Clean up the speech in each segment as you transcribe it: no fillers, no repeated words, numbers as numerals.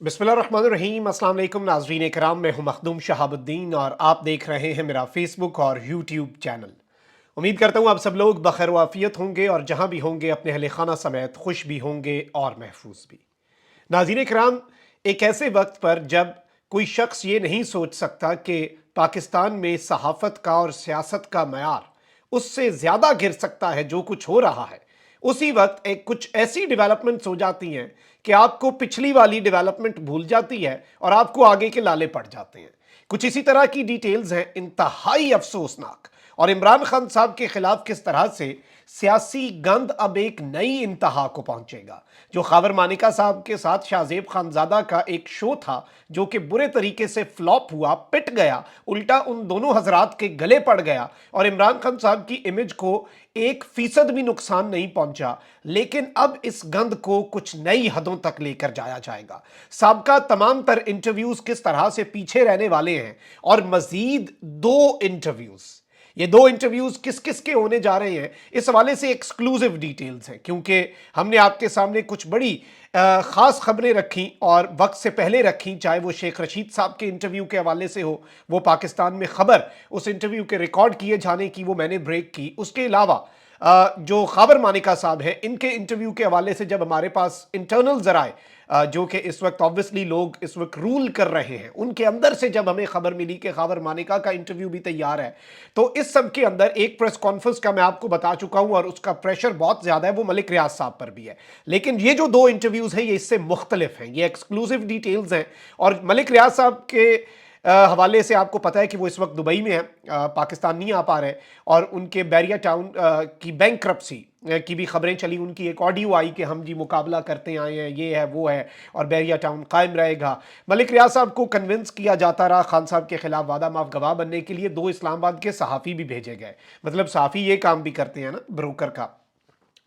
बिस्मिल्लाहिर्रहमानिर्रहीम। अस्सलाम वालेकुम नाज़रीन कराम, मैं हूं मखदूम शहाबुद्दीन और आप देख रहे हैं मेरा फेसबुक और यूट्यूब चैनल। उम्मीद करता हूं आप सब लोग बखैर वाफियत होंगे और जहां भी होंगे अपने अहले खाना समेत खुश भी होंगे और महफूज भी। नाज़रीन कराम, एक ऐसे वक्त पर जब कोई शख्स ये नहीं सोच सकता कि पाकिस्तान में सहाफ़त का और सियासत का मयार उससे ज़्यादा गिर सकता है जो कुछ हो रहा है, उसी वक्त एक कुछ ऐसी डेवलपमेंट्स हो जाती हैं कि आपको पिछली वाली डेवलपमेंट भूल जाती है और आपको आगे के लाले पड़ जाते हैं। कुछ इसी तरह की डिटेल्स हैं इंतहाई अफसोसनाक। और इमरान खान साहब के खिलाफ किस तरह से सियासी गंद अब एक नई इंतहा को पहुंचेगा। जो खावर मानिका साहब के साथ शाहजेब खानजादा का एक शो था जो कि बुरे तरीके से फ्लॉप हुआ, पिट गया, उल्टा उन दोनों हजरात के गले पड़ गया और इमरान खान साहब की इमेज को 1% भी नुकसान नहीं पहुंचा, लेकिन अब इस गंद को कुछ नई हदों तक लेकर जाया जाएगा। साबका तमाम तर इंटरव्यूज किस तरह से पीछे रहने वाले हैं और मजीद दो इंटरव्यूज, ये दो इंटरव्यूज किस किस के होने जा रहे हैं, इस हवाले से एक्सक्लूसिव डिटेल्स हैं, क्योंकि हमने आपके सामने कुछ बड़ी खास खबरें रखी और वक्त से पहले रखी, चाहे वो शेख रशीद साहब के इंटरव्यू के हवाले से हो, वो पाकिस्तान में खबर उस इंटरव्यू के रिकॉर्ड किए जाने की वो मैंने ब्रेक की। उसके अलावा जो खाबर मानिका साहब हैं, इनके इंटरव्यू के हवाले से जब हमारे पास इंटरनल जराए जो कि इस वक्त ऑब्वियसली लोग इस वक्त रूल कर रहे हैं, उनके अंदर से जब हमें खबर मिली कि खाबर मानिका का इंटरव्यू भी तैयार है, तो इस सब के अंदर एक प्रेस कॉन्फ्रेंस का मैं आपको बता चुका हूं और उसका प्रेशर बहुत ज्यादा है, वो मलिक रियाज साहब पर भी है। लेकिन ये जो दो इंटरव्यूज हैं ये इससे मुख्तलिफ हैं, ये एक्सक्लूसिव डिटेल्स हैं। और मलिक रियाज साहब के हवाले से आपको पता है कि वो इस वक्त दुबई में है, पाकिस्तान नहीं आ पा रहे, और उनके बैरिया टाउन की बैंकरप्सी की भी खबरें चली। उनकी एक ऑडियो आई कि हम जी मुकाबला करते आए हैं, ये है वो है, और बैरिया टाउन कायम रहेगा। मलिक रियाज साहब को कन्विंस किया जाता रहा खान साहब के खिलाफ वादा माफ गवाह बनने के लिए। दो इस्लामाबाद के सहाफ़ी भी भेजे गए, मतलब सहाफ़ी ये काम भी करते हैं ना,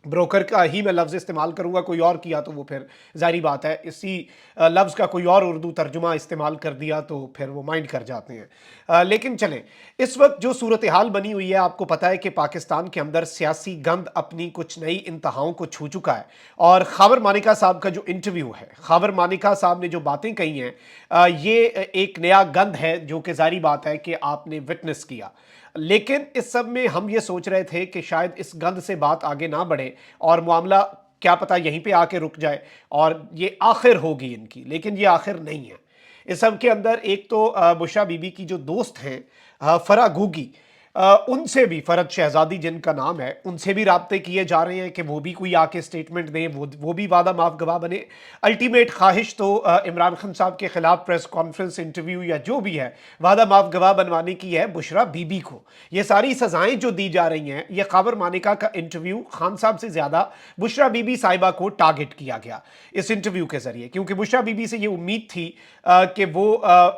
ब्रोकर का ही मैं लफ्ज़ इस्तेमाल करूंगा, कोई और किया तो वो फिर जारी बात है, इसी लफ्ज़ का कोई और उर्दू तर्जुमा इस्तेमाल कर दिया तो फिर वो माइंड कर जाते हैं। लेकिन चलें, इस वक्त जो सूरत हाल बनी हुई है, आपको पता है कि पाकिस्तान के अंदर सियासी गंद अपनी कुछ नई इंतहाओं को छू चुका है। और खावर मानिका साहब का जो इंटरव्यू है, खावर मानिका साहब ने जो बातें कही हैं, ये एक नया गंद है जो कि जारी बात है कि आपने विटनेस किया। लेकिन इस सब में हम ये सोच रहे थे कि शायद इस गंद से बात आगे ना बढ़े और मामला क्या पता यहीं पे आके रुक जाए और ये आखिर होगी इनकी, लेकिन ये आखिर नहीं है। इस सब के अंदर एक तो बुशरा बीबी की जो दोस्त हैं, फरा घूगी, उनसे भी, फरद शहजादी जिनका नाम है, उनसे भी राब्ते किए जा रहे हैं कि वो भी कोई आके स्टेटमेंट दें, वो भी वादा माफ गवाह बने। अल्टीमेट ख्वाहिश तो इमरान खान साहब के खिलाफ प्रेस कॉन्फ्रेंस, इंटरव्यू या जो भी है, वादा माफ गवाह बनवाने की है बुशरा बीबी को। ये सारी सजाएं जो दी जा रही हैं, ये खाबर मानिका का इंटरव्यू खान साहब से ज्यादा बुशरा बीबी साहिबा को टारगेट किया गया इस इंटरव्यू के जरिए, क्योंकि बुशरा बीबी से ये उम्मीद थी कि वो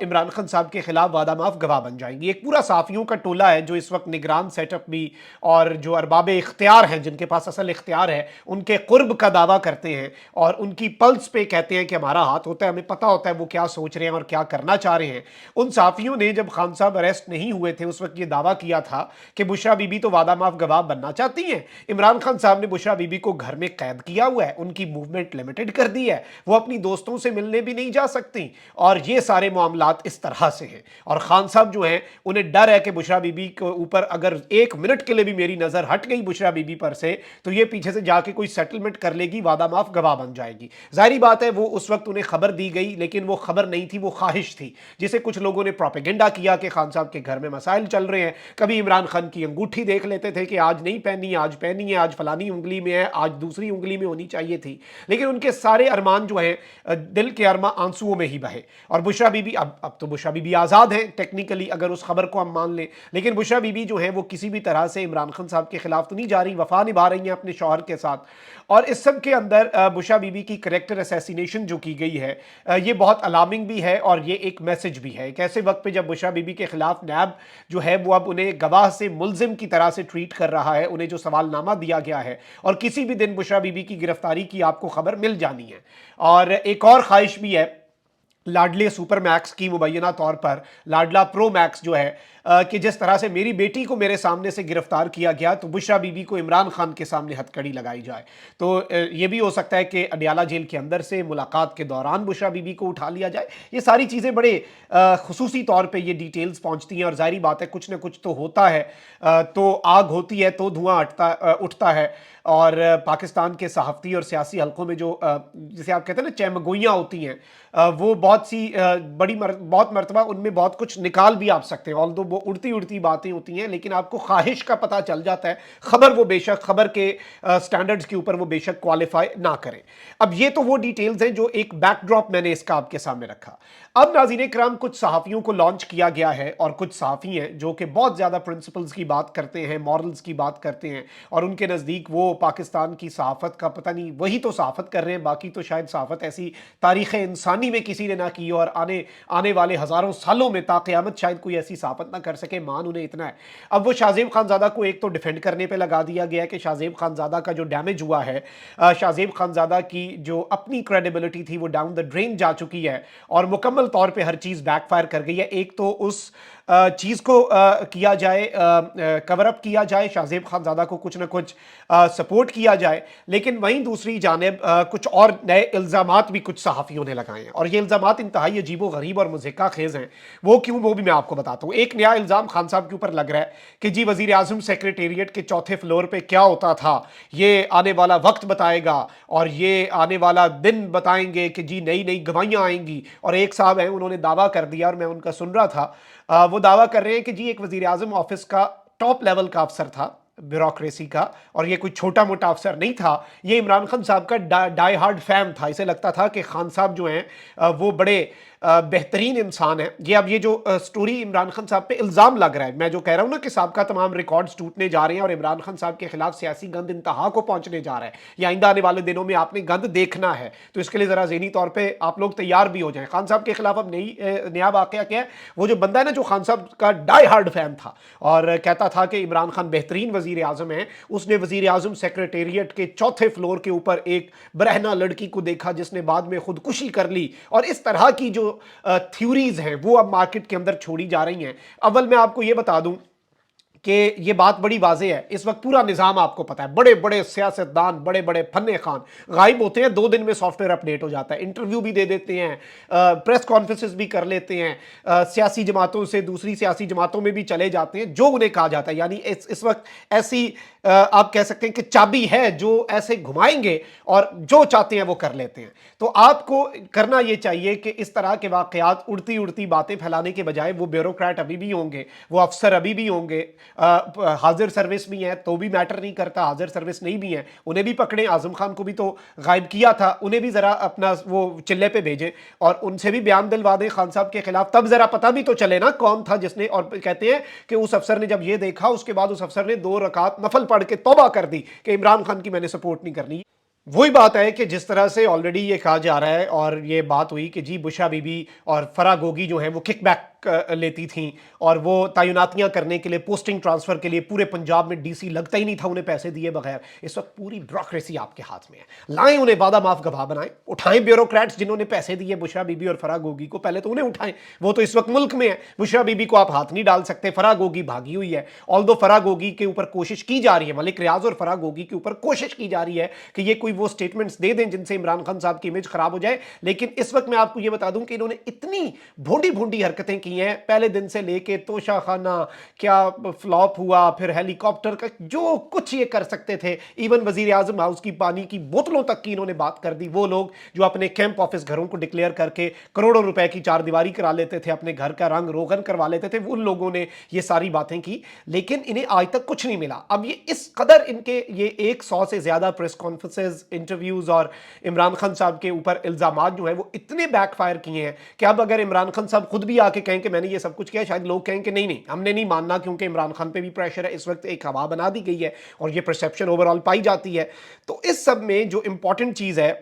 इमरान खान साहब के खिलाफ वादा माफ गवाह बन जाएंगी। एक पूरा साफियों का टोला है जो इस वक्त निगरान सेटअप भी और जो अरबाब इख्तियार हैं, जिनके पास असल इख्तियार है, उनके कुर्ब का दावा करते हैं और उनकी पल्स पे कहते हैं कि हमारा हाथ होता है, हमें पता होता है वो क्या सोच रहे हैं और क्या करना चाह रहे हैं। उन साफियों ने जब खान साहब अरेस्ट नहीं हुए थे उस वक्त ये दावा किया था कि बुशरा बीबी तो वादा माफ गवाह बनना चाहती हैं। इमरान खान साहब ने बुशरा बीबी को घर में कैद किया हुआ है, उनकी मूवमेंट लिमिटेड कर दी है, वो अपनी दोस्तों से मिलने भी नहीं जा सकती, और ये सारे मामलात इस तरह से हैं। और खान साहब जो हैं, उन्हें डर है कि बुशरा बीबी के ऊपर अगर एक मिनट के लिए भी मेरी नजर हट गई बुशरा बीबी पर से, तो ये पीछे से जाके कोई सेटलमेंट कर लेगी, वादा माफ गवाह बन जाएगी। जाहिर बात है वो उस वक्त उन्हें खबर दी गई, लेकिन वो खबर नहीं थी, वो ख्वाहिश थी, जिसे कुछ लोगों ने प्रोपेगेंडा किया कि खान साहब के घर में मसाइल चल रहे हैं। कभी इमरान खान की अंगूठी देख लेते थे कि आज नहीं पहनी, आज पहनी है, आज फलानी उंगली में है, आज दूसरी उंगली में होनी चाहिए थी, लेकिन उनके सारे अरमान जो है, दिल के अरमा आंसुओं में ही बहे। और बुशरा बीबी, अब तो बुशरा बीबी आज़ाद है टेक्निकली अगर उस खबर को हम मान लें, लेकिन बुशरा बीबी जो है वो किसी भी तरह से इमरान खान साहब के खिलाफ तो नहीं जा रही, वफा निभा रही हैं अपने शौहर के साथ। और इस सब के अंदर बुशरा बीबी की करेक्टर असैसिनेशन जो की गई है, ये बहुत अलार्मिंग भी है और ये एक मैसेज भी है। एक ऐसे वक्त पे जब बुशरा बीबी के खिलाफ नैब जो है वो अब उन्हें गवाह से मुलजिम की तरह से ट्रीट कर रहा है, उन्हें जो सवालनामा दिया गया है, और किसी भी दिन बुशरा बीबी की गिरफ्तारी की आपको खबर मिल जानी है। और एक और ख्वाहिश भी है लाडले सुपर मैक्स की मुबैना तौर पर लाडला प्रो मैक्स जो है कि जिस तरह से मेरी बेटी को मेरे सामने से गिरफ्तार किया गया तो बुशरा बीबी को इमरान खान के सामने हथकड़ी लगाई जाए। तो ये भी हो सकता है कि अडियाला जेल के अंदर से मुलाकात के दौरान बुशरा बीबी को उठा लिया जाए। ये सारी चीज़ें बड़े खुसूसी तौर पे ये डिटेल्स पहुंचती हैं और जाहिर बात है कुछ ना कुछ तो होता है। तो आग होती है तो धुआं उठता है। और पाकिस्तान के सहाफ़ती और सियासी हलकों में जो जिसे आप कहते हैं ना चहमगोइयाँ होती हैं, वो बहुत सी बहुत मरतबा उनमें बहुत कुछ निकाल भी आप सकते हैं। ऑल्दो वो उड़ती उड़ती बातें होती हैं लेकिन आपको ख्वाहिश का पता चल जाता है। खबर वो बेशक खबर के स्टैंडर्ड्स के ऊपर वो बेशक क्वालिफाई ना करें। अब ये तो वो डिटेल्स हैं जो एक बैकड्रॉप मैंने इसका आपके सामने रखा। अब नाज़रीन किराम कुछ सहाफ़ियों को लॉन्च किया गया है और कुछ सहाफ़ी हैं जो कि बहुत ज़्यादा प्रिंसिपल्स की बात करते हैं, मॉरल्स की बात करते हैं और उनके नज़दीक वो पाकिस्तान की सहाफ़त का पता नहीं वही तो सहाफ़त कर रहे हैं, बाकी तो शायद सहाफ़त ऐसी तारीख़ इंसानी में किसी ने ना की और आने वाले हज़ारों सालों में ता क़यामत शायद कोई ऐसी सहाफ़त ना कर सके। मान उन्हें इतना है। अब वो शाहज़ेब खानज़ादा को एक तो डिफेंड करने पे लगा दिया गया कि शाहज़ेब खानज़ादा का जो डैमेज हुआ है, शाहज़ेब खानज़ादा की जो अपनी क्रेडिबिलिटी थी वो डाउन द ड्रेन जा चुकी है और मुकम्मल तौर पे हर चीज़ बैकफायर कर गई है। एक तो उस चीज़ को किया जाए, कवर अप किया जाए, शाहज़ेब खानज़ादा को कुछ ना कुछ सपोर्ट किया जाए, लेकिन वहीं दूसरी जानिब कुछ और नए इल्ज़ामात भी कुछ सहाफ़ियों ने लगाए हैं और ये इल्ज़ामात इंतहाई अजीबो गरीब और मुज़हिका खेज़ हैं। वो क्यों, वो भी मैं आपको बताता हूँ। एक नया इल्ज़ाम खान साहब के ऊपर लग रहा है कि जी वज़ीर आज़म सेक्रेटेरिएट के चौथे फ्लोर पे क्या होता था ये आने वाला वक्त बताएगा और ये आने वाला दिन बताएंगे कि जी नई नई गवाहियाँ आएंगी। और एक साहब हैं उन्होंने दावा कर दिया और मैं उनका सुन रहा था, वो दावा कर रहे हैं कि जी एक वज़ीर आज़म ऑफिस का टॉप लेवल का अफसर था ब्यूरोक्रेसी का और ये कोई छोटा मोटा अफसर नहीं था, ये इमरान खान साहब का डाई हार्ड फैन था। इसे लगता था कि खान साहब जो हैं वो बड़े बेहतरीन इंसान है। ये अब ये जो स्टोरी इमरान खान साहब पे इल्ज़ाम लग रहा है, मैं जो कह रहा हूँ ना कि साहब का तमाम रिकॉर्ड्स टूटने जा रहे हैं और इमरान खान साहब के खिलाफ सियासी गंद इंतहा को पहुंचने जा रहा है या आइंदा आने वाले दिनों में आपने गंद देखना है, तो इसके लिए ज़रा ज़हनी तौर पर आप लोग तैयार भी हो जाएं। खान साहब के खिलाफ अब नया वाक़या क्या है, वो जो बंदा है ना जो खान साहब का डाई हार्ड फैन था और कहता था कि इमरान खान बेहतरीन वज़ीर आज़म है, उसने वज़ीर आज़म सेक्रेटेरिएट के चौथे फ्लोर के ऊपर एक बरहना लड़की को देखा जिसने बाद में खुदकुशी कर ली और इस तरह की जो थ्योरीज हैं वो अब मार्केट के अंदर छोड़ी जा रही हैं। अव्वल मैं आपको ये बता दूं कि ये बात बड़ी वाज़ेह है, इस वक्त पूरा निज़ाम आपको पता है, बड़े बड़े सियासतदान, बड़े बड़े फन्ने खान गायब होते हैं, 2 दिन में सॉफ्टवेयर अपडेट हो जाता है, इंटरव्यू भी दे देते हैं, प्रेस कॉन्फ्रेंसेस भी कर लेते हैं, सियासी जमातों से दूसरी सियासी जमातों में भी चले जाते हैं जो उन्हें कहा जाता है। यानी इस वक्त ऐसी आप कह सकते हैं कि चाबी है जो ऐसे घुमाएंगे और जो चाहते हैं वो कर लेते हैं। तो आपको करना ये चाहिए कि इस तरह के वाकयात, उड़ती उड़ती बातें फैलाने के बजाय वो ब्यूरोक्रेट अभी भी होंगे, वो अफसर अभी भी होंगे, हाजिर सर्विस भी है तो भी मैटर नहीं करता, हाजिर सर्विस नहीं भी है उन्हें भी पकड़ें। आजम खान को भी तो गायब किया था, उन्हें भी ज़रा अपना वो चिल्ले पे भेजें और उनसे भी बयान दिलवा दें खान साहब के खिलाफ, तब ज़रा पता भी तो चले ना कौन था जिसने। और कहते हैं कि उस अफसर ने जब ये देखा उसके बाद उस अफसर ने 2 रकात नफल पढ़ के तौबा कर दी कि इमरान खान की मैंने सपोर्ट नहीं करनी। वही बात है कि जिस तरह से ऑलरेडी ये कहा जा रहा है और ये बात हुई कि जी बुशरा बीबी और फराह गोगी जो हैं वो किकबैक लेती थीं और वो तैनातियां करने के लिए, पोस्टिंग ट्रांसफर के लिए पूरे पंजाब में डीसी लगता ही नहीं था उन्हें पैसे दिए बगैर। इस वक्त पूरी ब्यूरोक्रेसी आपके हाथ में है, लाएं उन्हें वादा माफ गवाह बनाएं, उठाएं ब्यूरोक्रेट्स जिन्होंने पैसे दिए बुशरा बीबी और फराह गोगी को, पहले तो उन्हें उठाएं, वो तो इस वक्त मुल्क में है। बुशरा बीबी को आप हाथ नहीं डाल सकते, फराह गोगी भागी हुई है। ऑल्दो फराह गोगी के ऊपर कोशिश की जा रही है, मलिक रियाज और फराह गोगी के ऊपर कोशिश की जा रही है कि ये कोई वो स्टेटमेंट्स दे दें जिनसे इमरान खान साहब की इमेज खराब हो जाए, लेकिन इस वक्त मैं आपको ये बता दूं कि इन्होंने इतनी भोंडी भोंडी हरकतें की हैं, पहले दिन से लेके तोशा खाना क्या फ्लॉप हुआ, फिर हेलीकॉप्टर का जो कुछ ये कर सकते थे, इवन वजीर आजम हाउस की पानी की बोतलों तक की इन्होंने बात कर दी। वो लोग जो अपने कैंप ऑफिस घरों को डिक्लेयर करके करोड़ों रुपए की चारदीवारी करा लेते थे, अपने घर का रंग रोगन करवा लेते थे, उन लोगों ने ये सारी बातें की, लेकिन इन्हें आज तक कुछ नहीं मिला। अब ये इस कदर इनके ये 100 से ज्यादा प्रेस कॉन्फ्रेंसेस, इंटरव्यूज और इमरान खान साहब के ऊपर इल्जामात जो है वो इतने बैकफायर किए हैं कि अब अगर इमरान खान साहब खुद भी आके कहें कि मैंने ये सब कुछ किया, शायद लोग कहें कि नहीं नहीं हमने नहीं मानना, क्योंकि इमरान खान पे भी प्रेशर है, इस वक्त एक हवा बना दी गई है और ये परसेप्शन ओवरऑल पाई जाती है। तो इस सब में जो इंपॉर्टेंट चीज है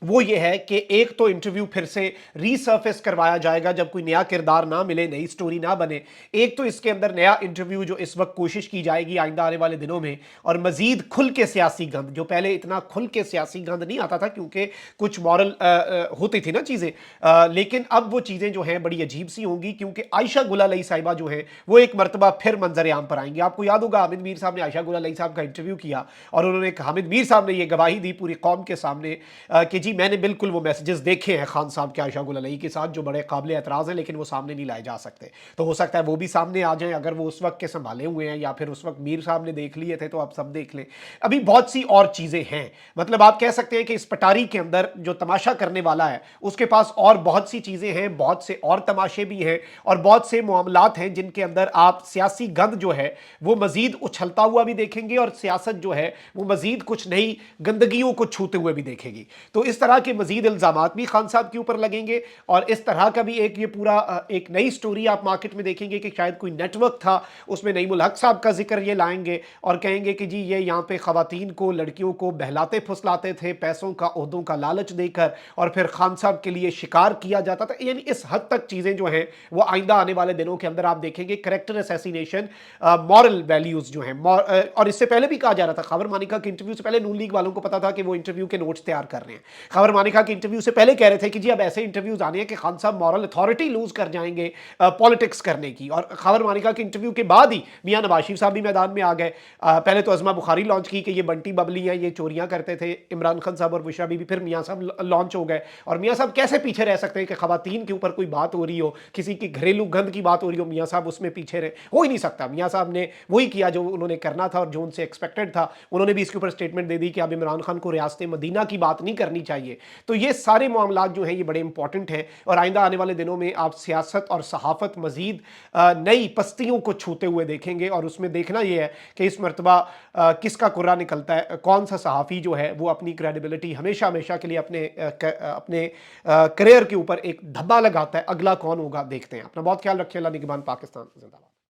وہ یہ ہے کہ ایک تو انٹرویو پھر سے ریسرفیس کروایا جائے گا جب کوئی نیا کردار نہ ملے، نئی سٹوری نہ بنے۔ ایک تو اس کے اندر نیا انٹرویو جو اس وقت کوشش کی جائے گی آئندہ آنے والے دنوں میں، اور مزید کھل کے سیاسی گند، جو پہلے اتنا کھل کے سیاسی گند نہیں آتا تھا کیونکہ کچھ مورل ہوتی تھی نا چیزیں، لیکن اب وہ چیزیں جو ہیں بڑی عجیب سی ہوں گی، کیونکہ عائشہ گل علیہ صاحبہ جو ہیں وہ ایک مرتبہ پھر منظر عام پر آئیں گی۔ آپ کو یاد ہوگا حامد میر صاحب نے عائشہ گل علیہ صاحب کا انٹرویو کیا، اور انہوں نے حامد میر صاحب نے یہ گواہی دی پوری قوم کے سامنے کہ جی میں نے بالکل وہ میسجز دیکھے ہیں خان صاحب کے عائشہ گل علیہ کے ساتھ جو بڑے قابل اعتراض ہیں، لیکن وہ سامنے نہیں لائے جا سکتے۔ تو ہو سکتا ہے وہ بھی سامنے آ جائیں، اگر وہ اس وقت کے سنبھالے ہوئے ہیں، یا پھر اس وقت میر صاحب نے دیکھ لیے تھے تو آپ سب دیکھ لیں۔ ابھی بہت سی اور چیزیں ہیں، مطلب آپ کہہ سکتے ہیں کہ اس پٹاری کے اندر جو تماشا کرنے والا ہے اس کے پاس اور بہت سی چیزیں ہیں، بہت سے اور تماشے بھی ہیں، اور بہت سے معاملات ہیں جن کے اندر آپ سیاسی گند جو ہے وہ مزید اچھلتا ہوا بھی دیکھیں گے، اور سیاست جو ہے وہ مزید کچھ نئی گندگیوں کو چھوتے ہوئے بھی دیکھیں گی۔ تو اس طرح کے مزید الزامات بھی خان صاحب کے اوپر لگیں گے، اور اس طرح کا بھی ایک یہ پورا ایک نئی سٹوری آپ مارکیٹ میں دیکھیں گے کہ شاید کوئی نیٹ ورک تھا، اس میں نعیم الحق صاحب کا ذکر یہ لائیں گے اور کہیں گے کہ جی یہ یہاں پہ خواتین کو، لڑکیوں کو بہلاتے پھسلاتے تھے پیسوں کا، عہدوں کا لالچ دے کر، اور پھر خان صاحب کے لیے شکار کیا جاتا تھا۔ یعنی اس حد تک چیزیں جو ہیں وہ آئندہ آنے والے دنوں کے اندر آپ دیکھیں گے، کریکٹر اسیسینیشن، مورل ویلیوز جو ہیں، اور اس سے پہلے بھی کہا جا رہا تھا، خاور مانیکا کے انٹرویو سے پہلے نون لیگ والوں کو پتا تھا کہ وہ انٹرویو کے نوٹس تیار کر رہے ہیں۔ خاور مانیکا کے انٹرویو سے پہلے کہہ رہے تھے کہ جی اب ایسے انٹرویوز آنے ہیں کہ خان صاحب مورل اتھارٹی لوز کر جائیں گے پالیٹکس کرنے کی، اور خاور مانیکا کے انٹرویو کے بعد ہی میاں نواز شریف صاحب بھی میدان میں آ گئے۔ پہلے تو عظمہ بخاری لانچ کی کہ یہ بنٹی ببلی ہیں، یہ چوریاں کرتے تھے عمران خان صاحب اور بشرا بی بی، پھر میاں صاحب لانچ ہو گئے، اور میاں صاحب کیسے پیچھے رہ سکتے ہیں کہ خواتین کے اوپر کوئی بات ہو رہی ہو، کسی کی گھریلو گند کی بات ہو رہی ہو، میاں صاحب اس میں پیچھے رہے؟ ہو ہی نہیں سکتا۔ میاں صاحب نے وہی کیا جو انہوں نے کرنا تھا اور جو ان سے ایکسپیکٹڈ تھا، انہوں نے بھی اس کے اوپر اسٹیٹمنٹ دے دی کہ اب عمران خان کو ریاست مدینہ کی بات نہیں کرنی چاہیے۔ تو یہ سارے معاملات جو ہیں یہ بڑے امپورٹنٹ ہیں، اور آئندہ آنے والے دنوں میں آپ سیاست اور صحافت مزید نئی پستیوں کو چھوتے ہوئے دیکھیں گے، اور اس میں دیکھنا یہ ہے کہ اس مرتبہ کس کا کرہ نکلتا ہے، کون سا صحافی جو ہے وہ اپنی کریڈیبلٹی ہمیشہ ہمیشہ کے لیے اپنے کریئر کے اوپر ایک دھبا لگاتا ہے، اگلا کون ہوگا دیکھتے ہیں۔ اپنا بہت خیال رکھیں، اللہ نگہبان، پاکستان زندہ باد۔